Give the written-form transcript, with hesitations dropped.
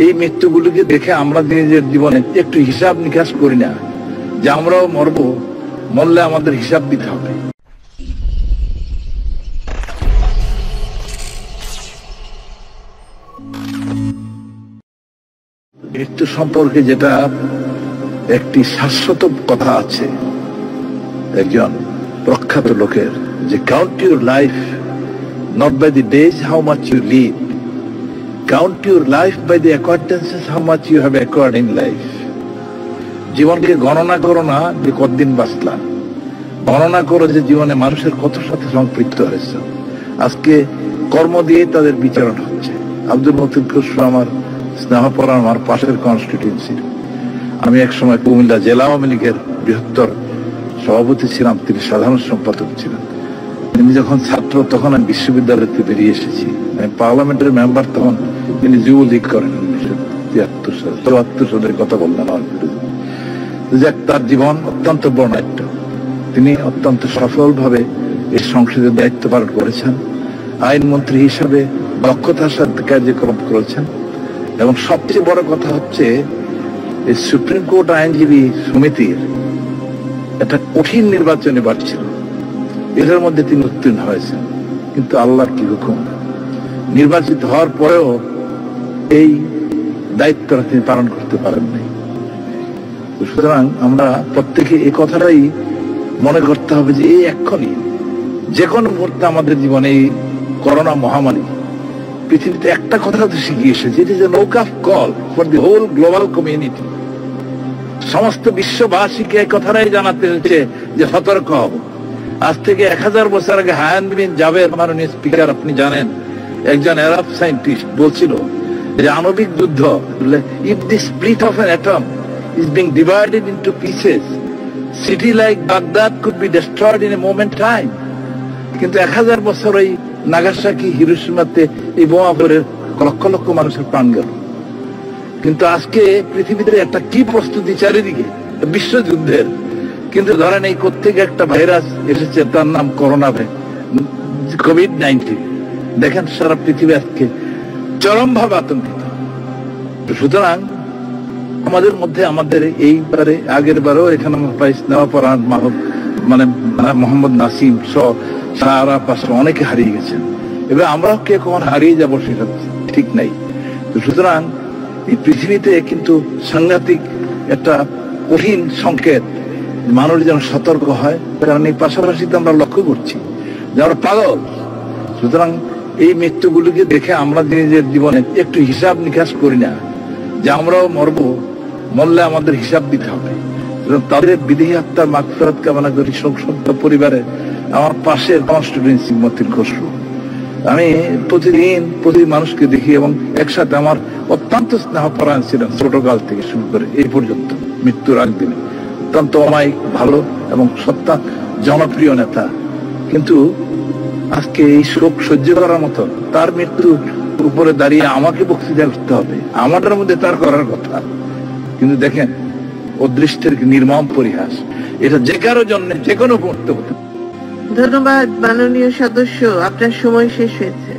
এই মৃত্যুগুলিকে দেখে আমরা নিজের জীবনে একটু হিসাব নিকাশ করি না যে আমরাও মরবো, মরলে আমাদের হিসাব দিতে হবে। মৃত্যু সম্পর্কে যেটা একটি শাশ্বত কথা আছে একজন প্রখ্যাত লোকের, যে count your life not by the days how much you live, count your life by the acquaintances how much you have acquired in life. জীবনকে গণনা করো না যে কতদিন বাঁচলাম, গণনা করো যে জীবনে মানুষের কত সাথে সম্পৃক্ত হয়েছে। আজকে কর্ম দিয়ে তাদের বিচারণ হচ্ছে। আব্দুল মতিন খসরু আমার স্নেহপরায়ণ, আমার পাশের কনস্টিটিউয়েন্সির। আমি একসময় কুমিল্লা জেলা আওয়ামী লীগের বৃহত্তর সভাপতি ছিলাম, তিনি সাধারণ সম্পাদক ছিলেন। তিনি যখন ছাত্র তখন আমি বিশ্ববিদ্যালয় থেকে বেরিয়ে এসেছি, আমি পার্লামেন্টের মেম্বার তখন তিনি যুবলীগ করেন 1973 সালের কথা বললাম। তার জীবন অত্যন্ত বর্ণাঢ্য। তিনি অত্যন্ত সফলভাবে এই সংসদের দায়িত্ব পালন করেছেন, আইনমন্ত্রী হিসাবে দক্ষতার সাথে কার্যক্রম করেছেন। এবং সবচেয়ে বড় কথা হচ্ছে এই সুপ্রিম কোর্ট আইনজীবী সমিতির একটা কঠিন নির্বাচনে বাড়ছিল, এদের মধ্যে তিনি উত্তীর্ণ হয়েছেন। কিন্তু আল্লাহর কি হুকুম, নির্বাচিত হওয়ার পরেও এই দায়িত্বটা তিনি পালন করতে পারেন নাই। সুতরাং আমরা প্রত্যেকে এই কথাটাই মনে করতে হবে যে এই এক্ষুনি যে কোনো মুহূর্তে আমাদের জীবনে এই করোনা মহামারী পৃথিবীতে একটা কথা তো শিখিয়েছে, যেটি যে নৌকা call for the whole global community. সমস্ত বিশ্ববাসীকে এই কথাটাই জানাতে হচ্ছে যে সতর্ক হব। আজ থেকে 1000 বছর আগে হায়ান বিন জাবের মাননীয় স্পিকার, আপনি জানেন, একজন আরব সায়েন্টিস্ট বলছিল যে আণবিক যুদ্ধ, if the split of an atom is being divided into pieces, city like Baghdad could be destroyed in a moment time. কিন্তু 1000 বছর ওই নাগাসাকি হিরোশিমাতে এই বোমা পড়ে লক্ষ লক্ষ মানুষের প্রাণ গেল। কিন্তু আজকে পৃথিবীতে একটা কি প্রস্তুতি চারিদিকে বিশ্বযুদ্ধের। কিন্তু ধরেন এই কোত্থেকে একটা ভাইরাস এসেছে, তার নাম করোনা কোভিড-19। দেখেন সারা পৃথিবী আজকে চরমভাবে আতঙ্কিত। সুতরাং আমাদের মধ্যে আমাদের এইবারে আগের বারেও এখানে স্নেহপরায়ণ মানে মোহাম্মদ নাসিম সহ সারা পাশে অনেকে হারিয়ে গেছেন। এবার আমরাও কে কখন হারিয়ে যাবো সেটা ঠিক নাই। সুতরাং এই পৃথিবীতে কিন্তু সাংঘাতিক একটা কঠিন সংকেত, মানুষ যেন সতর্ক হয়। কারণ এই পাশাপাশি তো আমরা লক্ষ্য করছি যে আমরা পাগল। সুতরাং এই মৃত্যুগুলিকে দেখে আমরা নিজের জীবনে একটু হিসাব নিকাশ করি না যে আমরাও মরবো, মরলে আমাদের হিসাব দিতে হবে। তাদের বিদেহী আত্মার মাগফিরাত কামনা করি। শোকসন্ত পরিবারে আমার পাশের কনস্টিটিউয়েন্সি মতিন খসরু, আমি প্রতি মানুষকে দেখি এবং একসাথে আমার অত্যন্ত স্নেহপরায়ণ ছিলেন ছোটকাল থেকে শুরু করে এই পর্যন্ত মৃত্যুর আগ দিনে। অত্যন্ত অমায়িক, ভালো এবং সত্তা জনপ্রিয় নেতা। কিন্তু আজকে এই শোক সহ্য করার মতো তার মৃত্যুর উপরে দাঁড়িয়ে আমাকে বক্তৃতা করতে হবে, আমাদের মধ্যে তার করার কথা। কিন্তু দেখেন অদৃষ্টের নির্মম পরিহাস, এটা যে কারো জন্য যে কোনো মুহূর্তে হতে। ধন্যবাদ মাননীয় সদস্য, আপনার সময় শেষ হয়েছে।